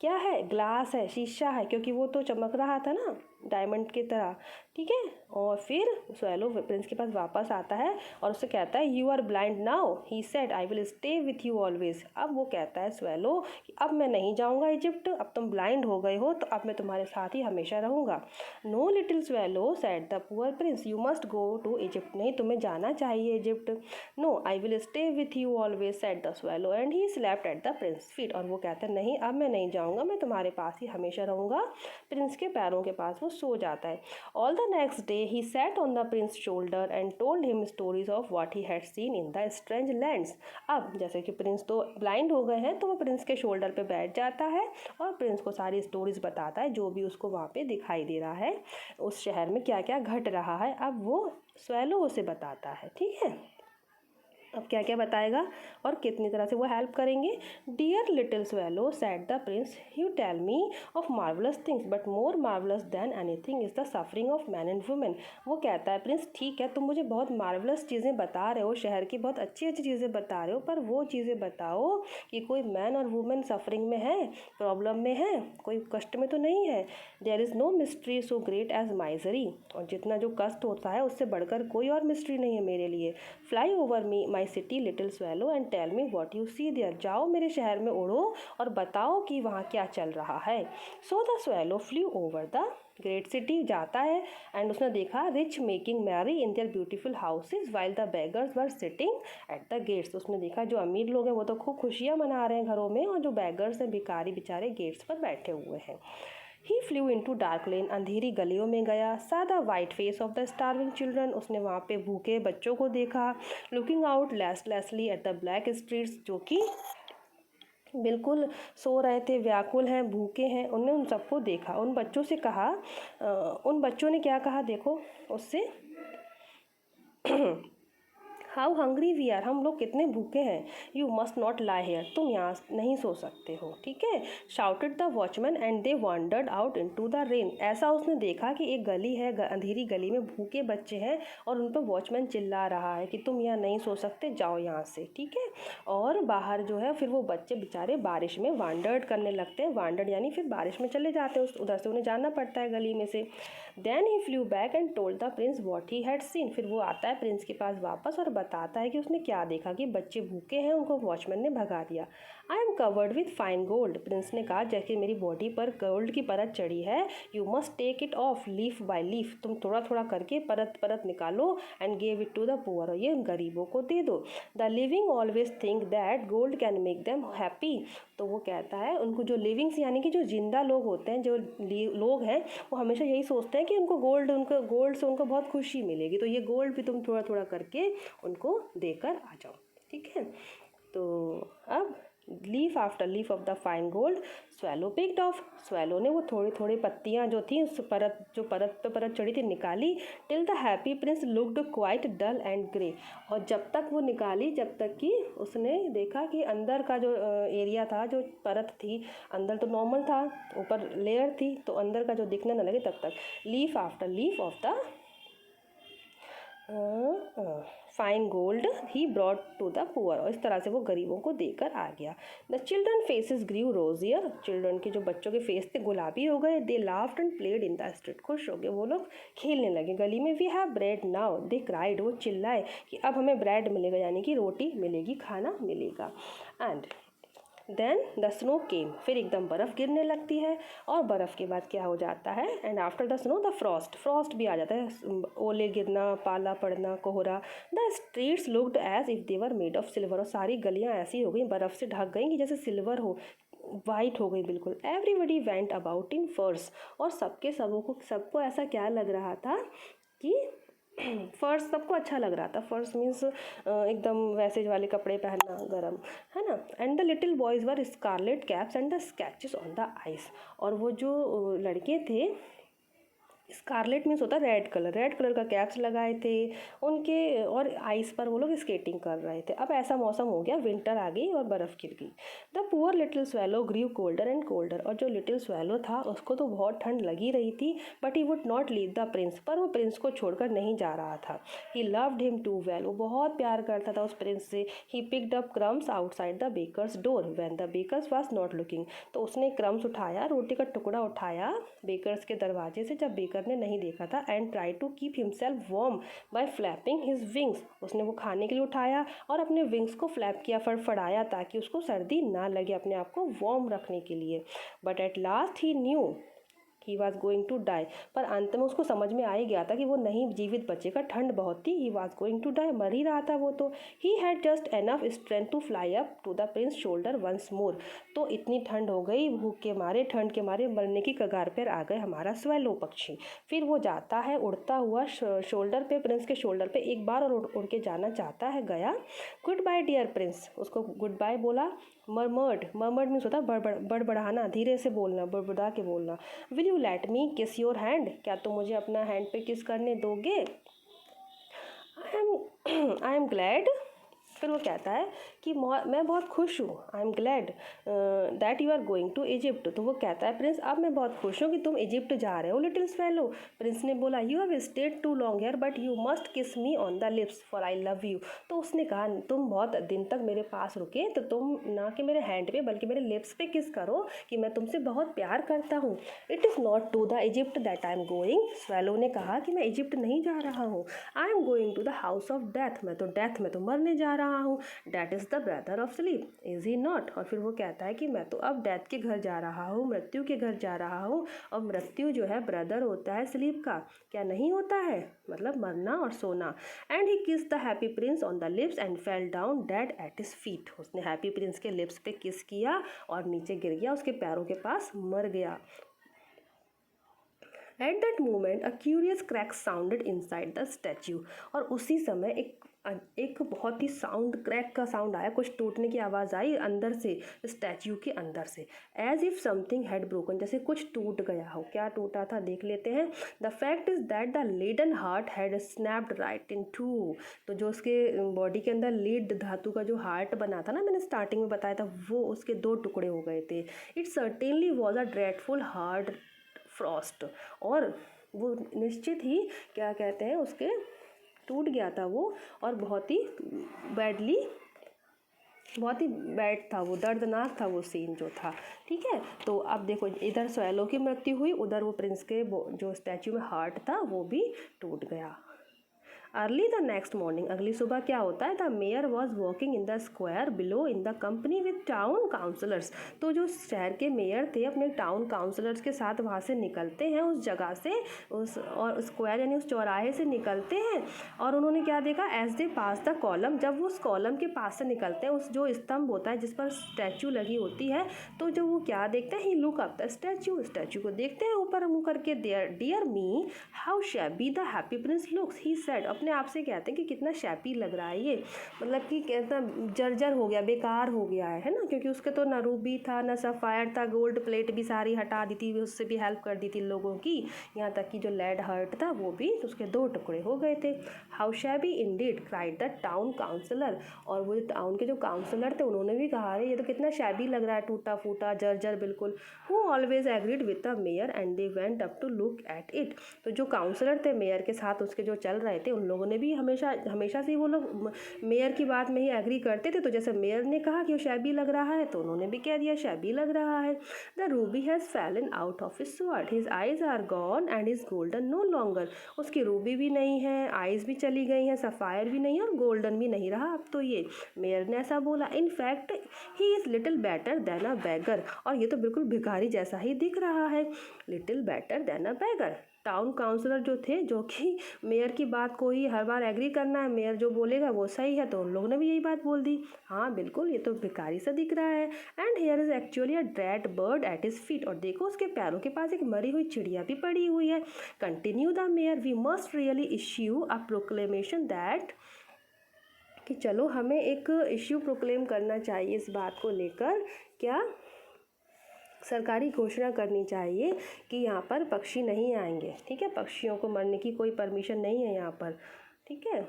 क्या है, ग्लास है, शीशा है, क्योंकि वो तो चमक रहा था ना डायमंड की तरह। ठीक है, और फिर स्वेलो प्रिंस के पास वापस आता है और उससे कहता है you are blind now, he said I will stay with you always. अब वो कहता है स्वेलो कि अब मैं नहीं जाऊंगा इजिप्ट, अब तुम ब्लाइंड हो गए हो तो अब मैं तुम्हारे साथ ही हमेशा रहूंगा। No little swallow said the poor prince, you must go to Egypt, नहीं तुम्हें जाना चाहिए Egypt. No I will stay with you always said the swallow, and he slept at the prince feet, और वो कहता है नहीं अब मैं नहीं जाऊँगा, मैं तुम्हारे पास ही हमेशा रहूँगा। प्रिंस के पैरों के पास वो सो जाता है। All the next day he sat on the prince shoulder and told him stories of what he had seen in the strange lands. अब जैसे कि प्रिंस तो ब्लाइंड हो गए हैं, तो वो प्रिंस के शोल्डर पे बैठ जाता है और प्रिंस को सारी स्टोरीज बताता है, जो भी उसको वहाँ पे दिखाई दे रहा है, उस शहर में क्या क्या घट रहा है। अब वो स्वेलो उसे बताता है। ठीक है, अब क्या क्या बताएगा और कितनी तरह से वो हेल्प करेंगे। Dear little swallow said the prince, you tell me of marvellous things, but more marvellous than anything is the suffering of man and women. वो कहता है प्रिंस ठीक है, तुम मुझे बहुत मार्वलस चीज़ें बता रहे हो, शहर की बहुत अच्छी अच्छी चीज़ें बता रहे हो, पर वो चीज़ें बताओ कि कोई मैन और वुमेन सफरिंग में है, प्रॉब्लम में है, कोई कष्ट में तो नहीं है। There is no mystery so great as misery, और जितना जो कष्ट होता है उससे बढ़कर कोई और मिस्ट्री नहीं है मेरे लिए। Fly over me my city little swallow and tell me what you see there, जाओ मेरे शहर में उड़ो और बताओ कि वहाँ क्या चल रहा है। So the swallow flew over the great city, जाता है एंड उसने देखा rich making merry in their beautiful houses while the beggars were sitting at the gates. उसने देखा जो अमीर लोग हैं वो तो खूब खुशियाँ मना रहे हैं घरों में, और जो बेगर्स हैं, भिखारी बेचारे, गेट्स पर बैठे हुए हैं। ही फ्लू इंटू डार्क लेन, अंधेरी गलियों में गया। सा the white face of the starving children, उसने वहाँ पे भूखे बच्चों को देखा। Looking out restlessly at the black streets, जो कि बिल्कुल सो रहे थे, व्याकुल हैं, भूखे हैं, उन्होंने उन सबको देखा। उन बच्चों से कहा, उन बच्चों ने क्या कहा देखो उससे, हाउ हंग्री वी आर, हम लोग कितने भूखे हैं। You must not lie here, तुम यहाँ नहीं सो सकते हो। ठीक है, shouted the watchman and they wandered out into the rain. ऐसा उसने देखा कि एक गली है, अंधेरी गली में भूखे बच्चे हैं और उन पर वॉचमैन चिल्ला रहा है कि तुम यहाँ नहीं सो सकते, जाओ यहाँ से। ठीक है, और बाहर जो है फिर वो बच्चे बेचारे बारिश में वांडर्ड करने लगते हैं। वांडर्ड यानी फिर बारिश में चले जाते हैं, उधर से उन्हें जाना पड़ता है गली में से। Then he flew back and told the prince what he had seen, फिर वो आता है प्रिंस के पास वापस और बताता है कि उसने क्या देखा, कि बच्चे भूखे हैं, उनको वॉचमैन ने भगा दिया। I am covered with fine gold. Prince ने कहा जैसे मेरी बॉडी पर गोल्ड की परत चढ़ी है, you must take it off leaf by leaf, तुम थोड़ा थोड़ा करके परत परत निकालो, and give it to the poor, ये गरीबों को दे दो। The living always think that gold can make them happy. तो वो कहता है उनको जो लिविंग्स यानी कि जो जिंदा लोग होते हैं, जो लोग हैं, वो हमेशा यही सोचते हैं कि उनको गोल्ड से उनको बहुत खुशी मिलेगी, तो ये गोल्ड भी तुम थोड़ा थोड़ा करके उनको देकर आ जाओ। ठीक है, तो अब leaf after leaf of the fine gold swallow picked of, swallow ने वो थोड़ी थोड़ी पत्तियाँ जो थी उस परत पे परत चढ़ी थी निकाली। Till the happy Prince looked quite dull and grey, और जब तक वो निकाली, जब तक कि उसने देखा कि अंदर का जो एरिया था, जो परत थी, अंदर तो नॉर्मल था, ऊपर लेयर थी, तो अंदर का जो दिखने न लगे तब तक। Leaf after leaf of the fine gold he brought to the poor, और इस तरह से वो गरीबों को देकर आ गया। The children faces grew rosier, children के जो बच्चों के फेस थे गुलाबी हो गए। They laughed and played in the street, खुश हो गए वो लोग, खेलने लगे गली में। We have bread now, they cried, वो चिल्लाए कि अब हमें ब्रेड मिलेगा, यानी कि रोटी मिलेगी, खाना मिलेगा। एंड देन द स्नो केम, फिर एकदम बर्फ़ गिरने लगती है, और बर्फ़ के बाद क्या हो जाता है, and after the snow the frost भी आ जाता है, ओले गिरना, पाला पड़ना, कोहरा। The streets looked as if they were made of silver, और सारी गलियाँ ऐसी हो गई, बर्फ़ से ढक गई कि जैसे सिल्वर हो, वाइट हो गई बिल्कुल। एवरीबडी वेंट अबाउट इन फर्स, और सबको ऐसा क्या लग रहा था कि फर्स सबको अच्छा लग रहा था। फर्स मीन्स एकदम वैसे वाले कपड़े पहनना, गरम, है ना। And the little boys wore scarlet caps and the sketches on the ice, और वो जो लड़के थे, स्कारलेट मीन्स होता है रेड कलर का कैप्स लगाए थे उनके, और आइस पर वो लोग स्केटिंग कर रहे थे। अब ऐसा मौसम हो गया, विंटर आ गई और बर्फ़ गिर गई। The poor little swallow grew colder and colder, और जो लिटिल स्वेलो था उसको तो बहुत ठंड लगी रही थी, but he would not leave the prince, पर वो प्रिंस को छोड़कर नहीं जा रहा था। He loved him too well, वो बहुत प्यार करता था उस प्रिंस से। He picked up crumbs outside the baker's door when the bakers was not looking, तो उसने क्रम्स उठाया, रोटी का टुकड़ा उठाया बेकर्स के दरवाजे से जब बेकर ने नहीं देखा था। And try to keep himself warm by flapping his wings, उसने वो खाने के लिए उठाया और अपने विंग्स को फ्लैप किया, फड़फड़ाया, ताकि उसको सर्दी ना लगे, अपने आप को वार्म रखने के लिए। But at last he knew he was going to die, पर अंत में उसको समझ में आ ही गया था कि वो नहीं जीवित बचेगा, ठंड बहुत थी। He was going to die, मर ही रहा था वो तो। He had just enough strength to fly up to the prince shoulder once more, तो इतनी ठंड हो गई, भूख के मारे, ठंड के मारे मरने की कगार पर आ गए हमारा स्वेलो पक्षी। फिर वो जाता है उड़ता हुआ शोल्डर पे, प्रिंस के शोल्डर पे एक बार और उड़ के जाना चाहता है, गया। गुड बाय डियर प्रिंस, उसको गुड बाय बोला। मर्मर्ड मीन्स होता है बड़बड़ाना, धीरे से बोलना, बड़बड़ा के बोलना। विल यू लेट मी किस योर हैंड, क्या तुम मुझे अपना हैंड पे किस करने दोगे। आई एम ग्लैड, फिर वो कहता है कि मैं बहुत खुश हूँ। I am glad that you are going to Egypt, तो वो कहता है प्रिंस अब मैं बहुत खुश हूँ कि तुम इजिप्ट जा रहे हो लिटिल स्वेलो। प्रिंस ने बोला you have stayed too long here but you must kiss me on the lips for I love you, तो उसने कहा तुम बहुत दिन तक मेरे पास रुके, तो तुम ना कि मेरे हैंड पे बल्कि मेरे लिप्स पे किस करो कि मैं तुमसे बहुत प्यार करता हूँ। It is not to the Egypt that I am going, swallow ने कहा कि मैं इजिप्ट नहीं जा रहा हूँ। I am going to the house of death, मैं तो मरने जा रहा हूँ। That is the brother of sleep is he not, और फिर वो कहता है कि मैं तो अब डेथ के घर जा रहा हूँ, मृत्यु के घर जा रहा हूँ, और मृत्यु जो है ब्रदर होता है स्लीप का, क्या नहीं होता है, मतलब मरना और सोना। एंड ही किस the happy Prince on the lips and fell down dead at his feet, उसने हैप्पी प्रिंस के लिप्स पे किस किया और नीचे गिर गया, उसके पैरों के पास मर गया। At that moment a curious crack sounded inside the statue, और उसी समय एक बहुत ही क्रैक का साउंड आया, कुछ टूटने की आवाज़ आई अंदर से, स्टैच्यू के अंदर से। As if something had broken, जैसे कुछ टूट गया हो। क्या टूटा था देख लेते हैं। The fact is that the leaden heart had snapped right in two, तो जो उसके बॉडी के अंदर लीड धातु का जो हार्ट बना था ना, मैंने स्टार्टिंग में बताया था, वो उसके 2 टुकड़े हो गए थे। It certainly was a dreadful hard Frost, और वो निश्चित ही क्या कहते हैं उसके टूट गया था वो, और बहुत ही बैड था वो, दर्दनाक था वो सीन जो था। ठीक है, तो अब देखो इधर स्वेलो की मृत्यु हुई, उधर वो प्रिंस के जो स्टैच्यू में हार्ट था वो भी टूट गया। अर्ली द नेक्स्ट मॉर्निंग, अगली सुबह क्या होता है, the mayor was walking in the square below in the company with town councillors. तो जो शहर के मेयर थे अपने टाउन काउंसलर्स के साथ वहाँ से निकलते हैं उस जगह से, उस और स्क्वायर यानी उस चौराहे से निकलते हैं। और उन्होंने क्या देखा, as they pass the column, जब वो उस कॉलम के पास से निकलते हैं, उस जो स्तंभ होता है जिस पर स्टैचू लगी होती है, तो जो वो क्या देखते हैं, he look up the statue, statue को देखते हैं ऊपर मुँह करके। Dear me how shabby the happy prince looks, he said, अपने आप से कहते हैं कि कितना शैपी लग रहा है ये, मतलब कि कितना जर्जर हो गया, बेकार हो गया है ना, क्योंकि उसके तो ना रूबी था ना सफ़ायर था, गोल्ड प्लेट भी सारी हटा दी थी, उससे भी हेल्प कर दी थी लोगों की, यहाँ तक कि जो लेड हर्ट था वो भी उसके 2 टुकड़े हो गए थे। How shabby indeed cried the town councillor, और वो टाउन के जो काउंसलर थे उन्होंने भी कहा, अरे ये तो कितना शैबी लग रहा है, टूटा फूटा जर्जर बिल्कुल। Who always agreed with the mayor and they went up to look at it, तो जो काउंसलर थे मेयर के साथ उसके जो चल रहे थे, उन लोगों ने भी हमेशा से वो लोग मेयर की बात में ही एग्री करते थे, तो जैसे मेयर ने कहा कि वो शैबी लग रहा है तो उन्होंने भी कह दिया शैबी लग रहा है। The ruby has fallen out of his sword, his eyes are gone and his golden no longer, उसकी रूबी भी नहीं है, आइज भी चली गई हैं, सफ़ायर भी नहीं है और गोल्डन भी नहीं रहा अब तो ये, मेयर ने ऐसा बोला। In fact he is little better than a bagger, और ये तो बिल्कुल भिखारी जैसा ही दिख रहा है, little better than a beggar. Town councillor जो थे, जो कि मेयर की बात को ही हर बार एग्री करना है, मेयर जो बोलेगा वो सही है, तो उन लोगों ने भी यही बात बोल दी, हाँ बिल्कुल ये तो भिखारी सा दिख रहा है। And here is actually a dead bird at his feet, और देखो उसके पैरों के पास एक मरी हुई चिड़िया भी पड़ी हुई है। Continued the mayor, we must really issue a proclamation that, कि चलो हमें एक इश्यू प्रोक्लेम करना चाहिए इस बात को लेकर, क्या सरकारी घोषणा करनी चाहिए कि यहाँ पर पक्षी नहीं आएंगे, ठीक है, पक्षियों को मरने की कोई परमिशन नहीं है यहाँ पर, ठीक है।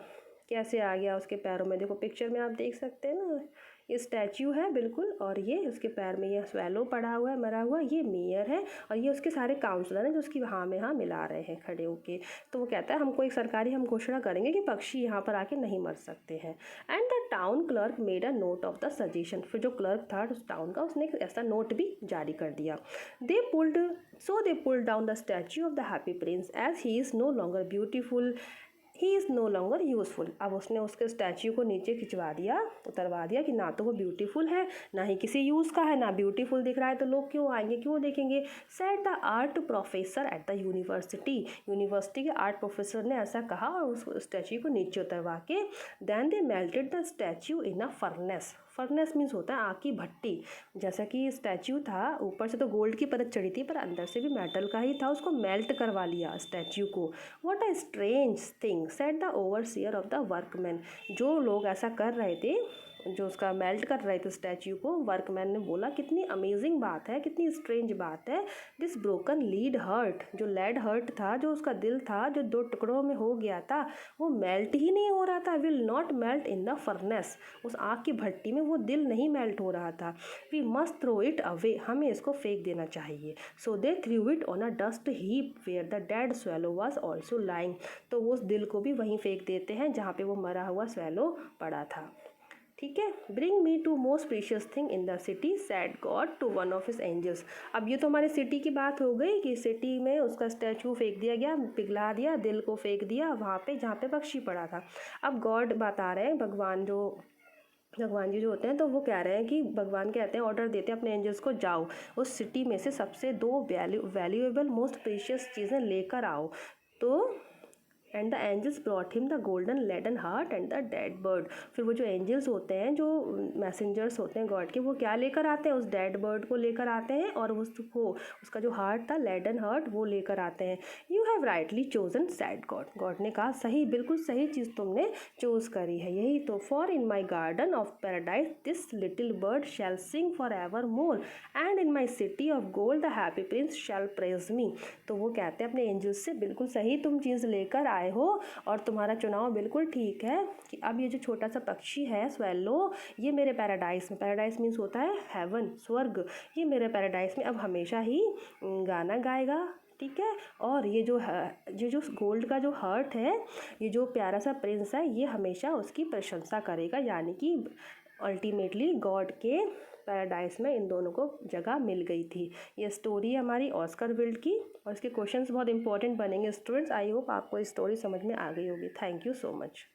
कैसे आ गया उसके पैरों में, देखो पिक्चर में आप देख सकते हैं ना, ये स्टैच्यू है बिल्कुल, और ये उसके पैर में ये स्वेलो पड़ा हुआ है मरा हुआ, ये मेयर है और ये उसके सारे काउंसलर हैं जो उसकी हाँ में हाँ मिला रहे हैं खड़े होके। तो वो कहता है हमको एक सरकारी हम घोषणा करेंगे कि पक्षी यहाँ पर आके नहीं मर सकते हैं। And the town clerk made a note of the suggestion, फिर जो क्लर्क था उस टाउन का उसने एक ऐसा नोट भी जारी कर दिया। They pulled down the statue of the happy prince as he is no longer beautiful, he is no longer useful, अब उसने उसके स्टैच्यू को नीचे खिंचवा दिया, उतरवा दिया कि ना तो वो ब्यूटीफुल है ना ही किसी यूज़ का है, ना ब्यूटीफुल दिख रहा है तो लोग क्यों आएंगे, क्यों देखेंगे। Said the art professor at the university के आर्ट प्रोफेसर ने ऐसा कहा और उस स्टैच्यू को नीचे उतरवा के, then they melted the statue in a furnace, furnace means होता है आग की भट्टी, जैसा कि स्टैच्यू था ऊपर से तो गोल्ड की परत चढ़ी थी पर अंदर से भी मेटल का ही था, उसको मेल्ट करवा लिया स्टैच्यू को। What a strange thing said the overseer of the workman, जो लोग ऐसा कर रहे थे, जो उसका मेल्ट कर रहे थे स्टैच्यू को, वर्कमैन ने बोला कितनी अमेजिंग बात है, कितनी स्ट्रेंज बात है। दिस ब्रोकन लीड हर्ट, जो लेड हर्ट था, जो उसका दिल था जो 2 टुकड़ों में हो गया था, वो मेल्ट ही नहीं हो रहा था, will not melt in the furnace, उस आग की भट्टी में वो दिल नहीं मेल्ट हो रहा था। We must throw it away, हमें इसको फेंक देना चाहिए। So they threw it on a dust heap where the dead swallow was also lying, तो वो उस दिल को भी वहीं फेंक देते हैं जहाँ पे वो मरा हुआ स्वेलो पड़ा था, ठीक है। Bring me to most precious thing in the city said God to one of his angels, अब ये तो हमारे सिटी की बात हो गई कि सिटी में उसका स्टैचू फेंक दिया गया, पिघला दिया, दिल को फेंक दिया वहाँ पे जहाँ पे पक्षी पड़ा था। अब गॉड बता रहे हैं, भगवान जी जो होते हैं, तो वो कह रहे हैं कि भगवान कहते हैं, ऑर्डर देते हैं अपने एंजल्स को, जाओ उस सिटी में से सबसे 2 वैल्यूएबल मोस्ट प्रीशियस चीज़ें लेकर आओ। तो and the angels brought him the golden leaden heart and the dead bird, फिर वो जो एंजल्स होते हैं, जो मैसेंजर्स होते हैं गॉड के, वो क्या लेकर आते हैं, उस डेड बर्ड को लेकर आते हैं और उसका जो हार्ट था लेडन हार्ट वो लेकर आते हैं। You have rightly chosen sad God, God ने कहा सही, बिल्कुल सही चीज़ तुमने चूज करी है, यही तो। For in my garden of paradise this little bird shall sing for evermore and in my city of gold the happy prince shall praise me, तो वो कहते हैं अपने एंजल्स से बिल्कुल सही तुम चीज़ लेकर आए हो और तुम्हारा चुनाव बिल्कुल ठीक है कि अब ये जो छोटा सा पक्षी है स्वेलो, ये मेरे पैराडाइज में, पैराडाइज मीन्स होता है हेवन, स्वर्ग, ये मेरे पैराडाइज में अब हमेशा ही गाना गाएगा, ठीक है। और ये जो गोल्ड का जो हार्ट है, ये जो प्यारा सा प्रिंस है, ये हमेशा उसकी प्रशंसा करेगा, यानी कि अल्टीमेटली गॉड के पैराडाइस में इन दोनों को जगह मिल गई थी। ये स्टोरी है हमारी ऑस्कर विल्ड की, और इसके क्वेश्चंस बहुत इंपॉर्टेंट बनेंगे स्टूडेंट्स। आई होप आपको स्टोरी समझ में आ गई होगी। Thank you so much.